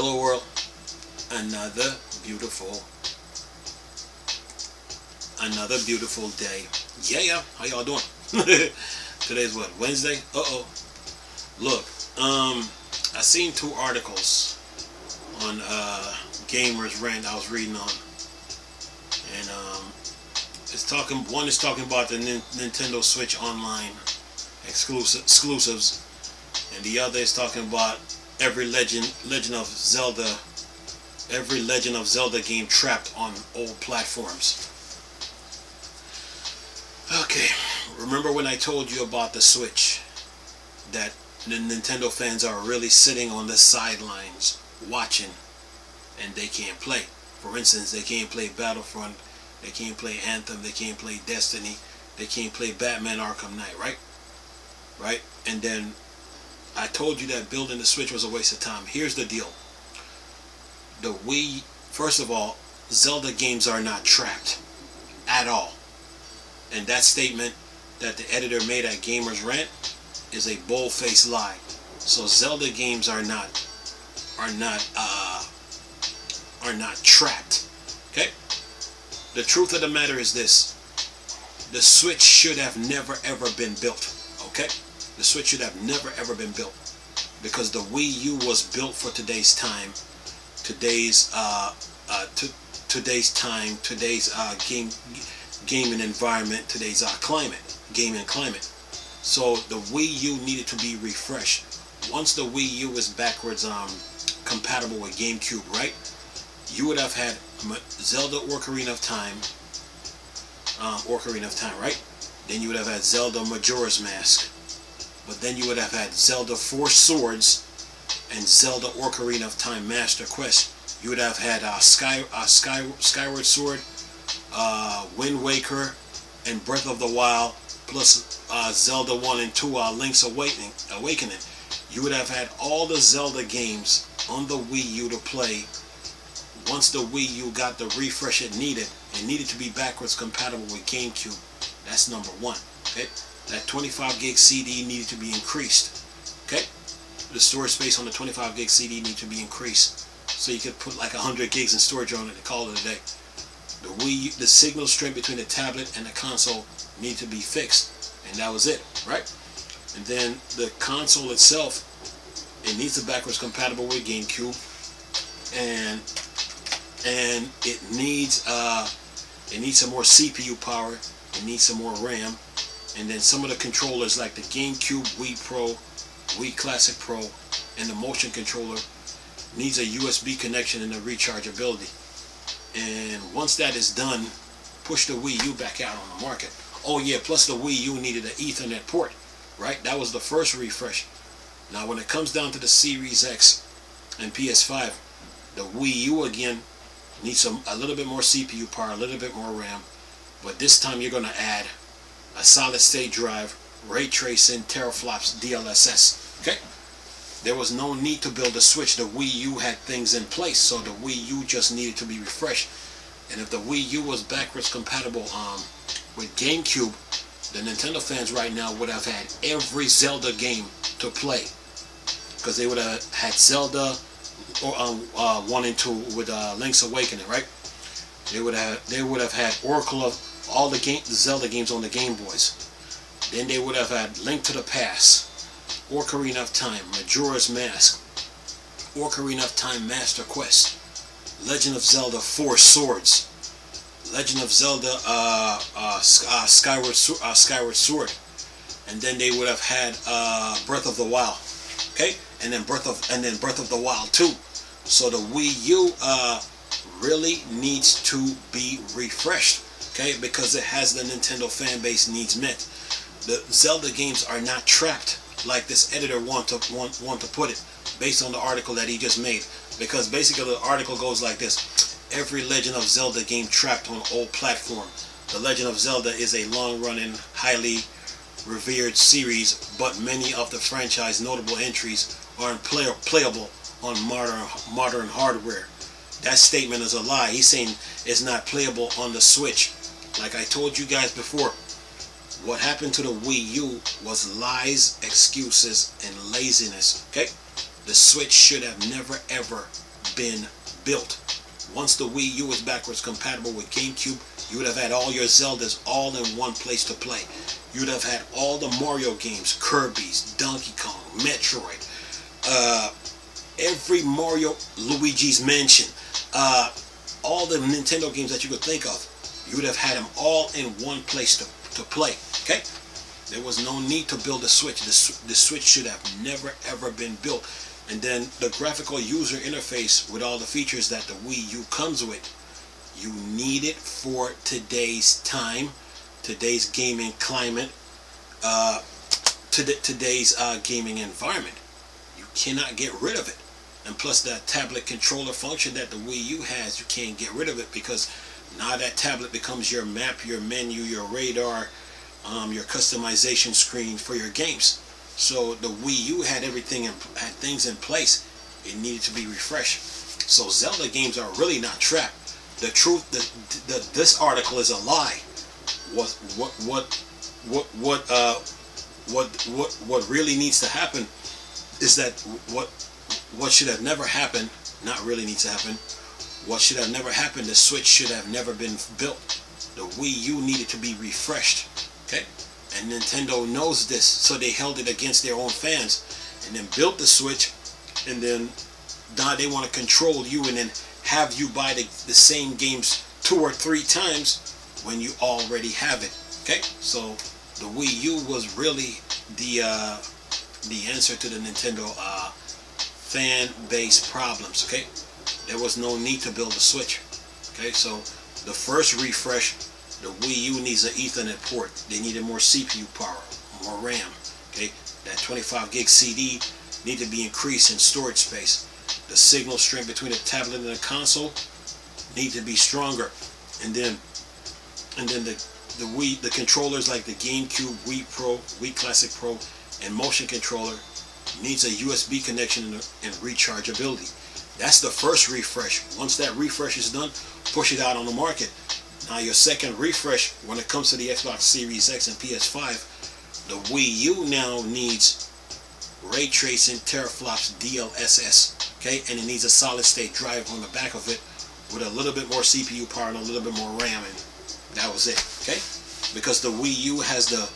Hello world, another beautiful day. Yeah, how y'all doing? Today's what, Wednesday? Look, I seen two articles on Gamers Rant I was reading on, and one is talking about the Nintendo Switch Online exclusives, and the other is talking about every Legend of Zelda game trapped on old platforms. Okay, remember when I told you about the Switch, that the Nintendo fans are really sitting on the sidelines watching, and they can't play. For instance, they can't play Battlefront, they can't play Anthem, they can't play Destiny, they can't play Batman Arkham Knight, right? And then I told you that building the Switch was a waste of time. Here's the deal. The Wii, first of all, Zelda games are not trapped at all. And that statement that the editor made at Gamers Rant is a bold-faced lie. So Zelda games are not trapped. Okay? The truth of the matter is this. The Switch should have never ever been built. Okay? The Switch should have never ever been built, because the Wii U was built for today's time, today's gaming environment, today's gaming climate. So the Wii U needed to be refreshed. Once the Wii U is backwards compatible with GameCube, right? You would have had Zelda Ocarina of Time, right? Then you would have had Zelda Majora's Mask. But then you would have had Zelda Four Swords and Zelda Ocarina of Time Master Quest. You would have had Skyward Sword, Wind Waker, and Breath of the Wild, plus Zelda 1 and 2, Link's Awakening. You would have had all the Zelda games on the Wii U to play. Once the Wii U got the refresh it needed to be backwards compatible with GameCube. That's number one. Okay? That 25 gig CD needed to be increased. Okay? The storage space on the 25 gig CD needed to be increased, so you could put like 100 gigs in storage on it and call it a day. The signal strength between the tablet and the console needed to be fixed, and that was it, right? And then the console itself, it needs to be backwards compatible with GameCube, and it needs some more CPU power, it needs some more RAM. And then some of the controllers, like the GameCube, Wii Pro, Wii Classic Pro, and the motion controller, needs a USB connection and a rechargeability. And once that is done, push the Wii U back out on the market. Oh yeah, plus the Wii U needed an Ethernet port, right? That was the first refresh. Now when it comes down to the Series X and PS5, the Wii U again needs a little bit more CPU power, a little bit more RAM, but this time you're going to add a solid state drive, ray tracing, teraflops, DLSS. Okay? There was no need to build a Switch. The Wii U had things in place, so the Wii U just needed to be refreshed. And if the Wii U was backwards compatible with GameCube, the Nintendo fans right now would have had every Zelda game to play, because they would have had Zelda 1 and 2 with Link's Awakening, right? They would have had Oracle of all the Zelda games on the Game Boys. Then they would have had Link to the Past, Ocarina of Time, Majora's Mask, Ocarina of Time Master Quest, Legend of Zelda Four Swords, Legend of Zelda Skyward Sword, and then they would have had Breath of the Wild. Okay, and then Breath of the Wild 2. So the Wii U really needs to be refreshed. Okay, because it has the Nintendo fan base needs met. The Zelda games are not trapped like this editor want to put it, based on the article that he just made. Because basically the article goes like this: every Legend of Zelda game trapped on old platform. The Legend of Zelda is a long-running, highly revered series, but many of the franchise notable entries aren't playable on modern hardware. That statement is a lie. He's saying it's not playable on the Switch. Like I told you guys before, what happened to the Wii U was lies, excuses, and laziness. Okay? The Switch should have never ever been built. Once the Wii U was backwards compatible with GameCube, you would have had all your Zeldas all in one place to play. You would have had all the Mario games, Kirby's, Donkey Kong, Metroid, every Mario, Luigi's Mansion, all the Nintendo games that you could think of. You would have had them all in one place to play. Okay? There was no need to build a Switch. The Switch should have never ever been built. And then the graphical user interface with all the features that the Wii U comes with, you need it for today's time, today's gaming climate, today's gaming environment. You cannot get rid of it. And plus that tablet controller function that the Wii U has, you can't get rid of it, because now that tablet becomes your map, your menu, your radar, your customization screen for your games. So the Wii U had had things in place. It needed to be refreshed. So Zelda games are really not trapped. The truth, this article is a lie. What really needs to happen is that what should have never happened, not really needs to happen. What should have never happened, the Switch should have never been built. The Wii U needed to be refreshed. Okay? And Nintendo knows this, so they held it against their own fans and then built the Switch, and then now they want to control you and then have you buy the same games 2 or 3 times when you already have it. Okay? So the Wii U was really the answer to the Nintendo fan base problems. Okay? There was no need to build a Switch. Okay? So the first refresh, the Wii U needs an Ethernet port. They needed more CPU power, more RAM. Okay, that 25 gig CD need to be increased in storage space. The signal strength between the tablet and the console need to be stronger. And then the controllers like the GameCube, Wii Pro, Wii Classic Pro, and Motion Controller needs a USB connection and rechargeability. That's the first refresh. Once that refresh is done, push it out on the market. Now your second refresh, when it comes to the Xbox Series X and PS5, the Wii U now needs ray tracing, teraflops, DLSS, okay, and it needs a solid state drive on the back of it with a little bit more CPU power and a little bit more RAM, and that was it. Okay, because the Wii U has the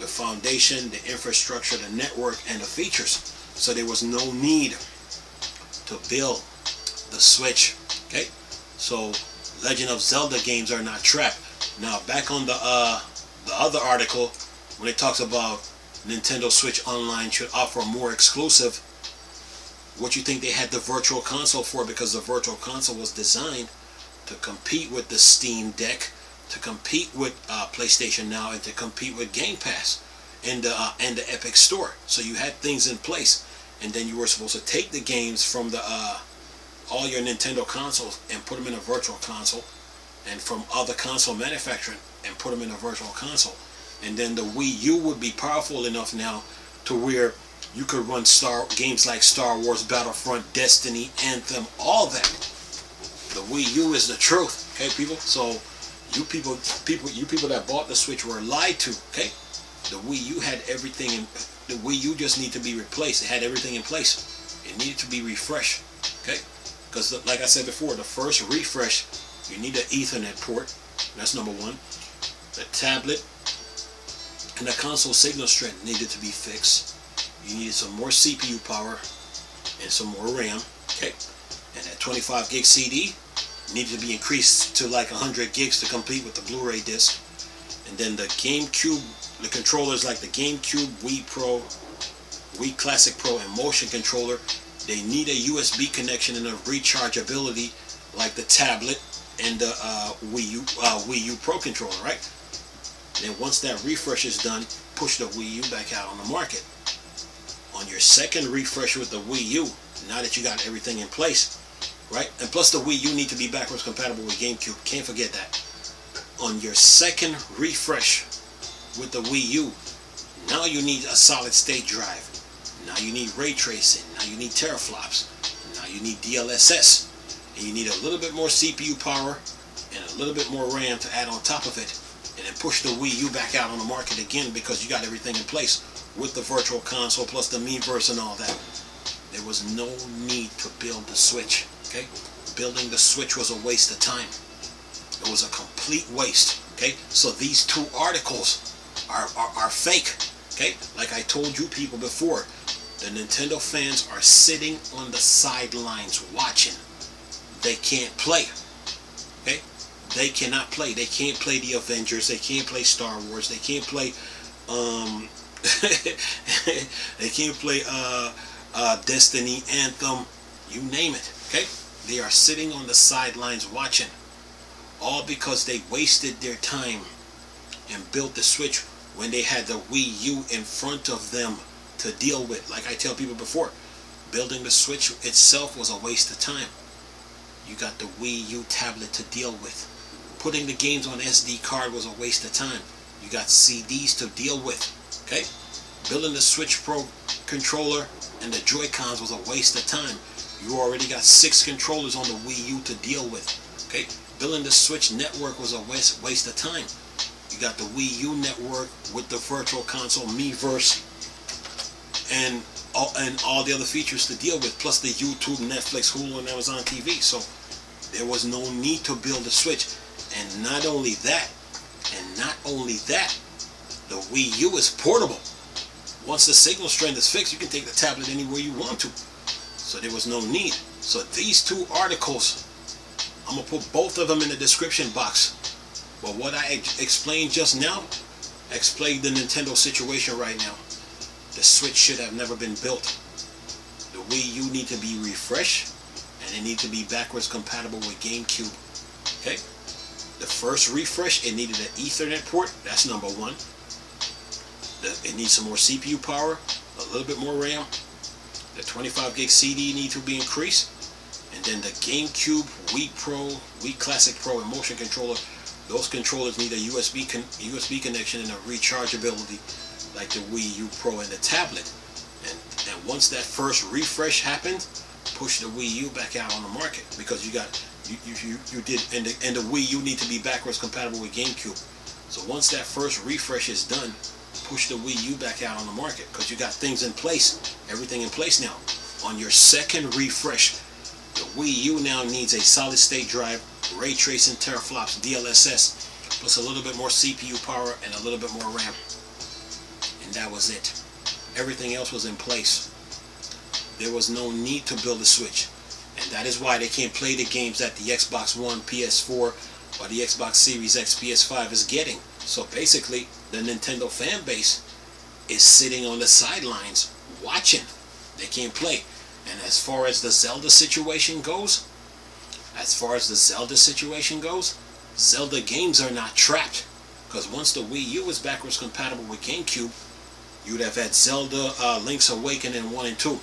foundation, the infrastructure, the network, and the features, so there was no need to build the Switch. Okay, so Legend of Zelda games are not trapped. Now back on the other article, when it talks about Nintendo Switch Online should offer more exclusive, what you think they had the Virtual Console for? Because the Virtual Console was designed to compete with the Steam Deck, to compete with PlayStation Now, and to compete with Game Pass and the Epic Store. So you had things in place, and then you were supposed to take the games from the all your Nintendo consoles and put them in a virtual console, and from other console manufacturing and put them in a virtual console. And then the Wii U would be powerful enough now to where you could run games like Star Wars Battlefront, Destiny, Anthem, all that. The Wii U is the truth, okay, people? So you people that bought the Switch were lied to, okay? The Wii U had everything in. The Wii U just needed to be replaced. It had everything in place. It needed to be refreshed, okay? Because like I said before, the first refresh, you need an Ethernet port. That's number one. The tablet and the console signal strength needed to be fixed. You needed some more CPU power and some more RAM. Okay. And that 25 gig CD needed to be increased to like 100 gigs to compete with the Blu-ray disc. And then the GameCube, the controllers like the GameCube, Wii Pro, Wii Classic Pro, and Motion Controller, they need a USB connection and a rechargeability like the tablet and the Wii U Pro controller, right? Then once that refresh is done, push the Wii U back out on the market. On your second refresh with the Wii U, now that you got everything in place, right? And plus the Wii U need to be backwards compatible with GameCube. Can't forget that. On your second refresh with the Wii U, now you need a solid state drive. Now you need ray tracing. Now you need teraflops. Now you need DLSS. And you need a little bit more CPU power and a little bit more RAM to add on top of it. And then push the Wii U back out on the market again because you got everything in place with the Virtual Console plus the Miiverse and all that. There was no need to build the Switch. Okay, building the Switch was a waste of time. It was a complete waste. Okay, so these two articles are fake. Okay, like I told you people before, the Nintendo fans are sitting on the sidelines watching. They can't play. Okay, they cannot play. They can't play the Avengers. They can't play Star Wars. They can't play they can't play Destiny, Anthem, you name it. Okay, they are sitting on the sidelines watching, all because they wasted their time and built the Switch when they had the Wii U in front of them to deal with. Like I tell people before, building the Switch itself was a waste of time. You got the Wii U tablet to deal with. Putting the games on SD card was a waste of time. You got CDs to deal with. Okay, building the Switch Pro controller and the Joy-Cons was a waste of time. You already got 6 controllers on the Wii U to deal with. Okay, building the Switch network was a waste of time. You got the Wii U network with the Virtual Console, Miiverse, and all the other features to deal with, plus the YouTube, Netflix, Hulu, and Amazon TV. So there was no need to build a Switch. And not only that, the Wii U is portable. Once the signal strength is fixed, you can take the tablet anywhere you want to. So there was no need. So these two articles, I'm going to put both of them in the description box. But what I explained just now, explained the Nintendo situation right now. The Switch should have never been built. The Wii U need to be refreshed, and it need to be backwards compatible with GameCube. Okay? The first refresh, it needed an Ethernet port. That's number one. It needs some more CPU power, a little bit more RAM. The 25 gig CD need to be increased. And then the GameCube, Wii Pro, Wii Classic Pro, and motion controller, those controllers need a USB connection and a rechargeability like the Wii U Pro and the tablet. And once that first refresh happened, push the Wii U back out on the market, because you did, and the Wii U need to be backwards compatible with GameCube. So once that first refresh is done, push the Wii U back out on the market, because you got things in place, everything in place now. On your second refresh, the Wii U now needs a solid state drive, ray tracing, teraflops, DLSS, plus a little bit more CPU power and a little bit more RAM. And that was it. Everything else was in place. There was no need to build a Switch. And that is why they can't play the games that the Xbox One, PS4, or the Xbox Series X, PS5 is getting. So basically, the Nintendo fan base is sitting on the sidelines watching. They can't play. And as far as the Zelda situation goes, Zelda games are not trapped. Because once the Wii U is backwards compatible with GameCube, you'd have had Zelda Link's Awakening 1 and 2.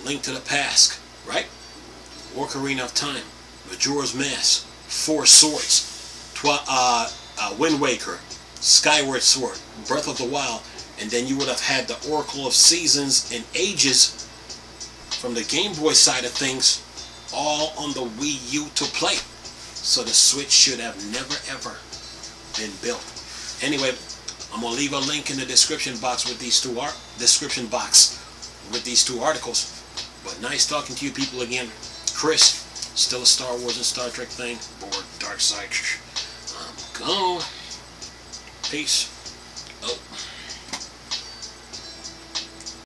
Link to the Past, right? Ocarina of Time, Majora's Mask, Four Swords, Wind Waker, Skyward Sword, Breath of the Wild, and then you would have had the Oracle of Seasons and Ages from the Game Boy side of things, all on the Wii U to play. So the Switch should have never ever been built. Anyway, I'm gonna leave a link in the description box with these two articles. But nice talking to you people again. Chris, still a Star Wars and Star Trek thing. Bored, dark side. I'm gone. Peace.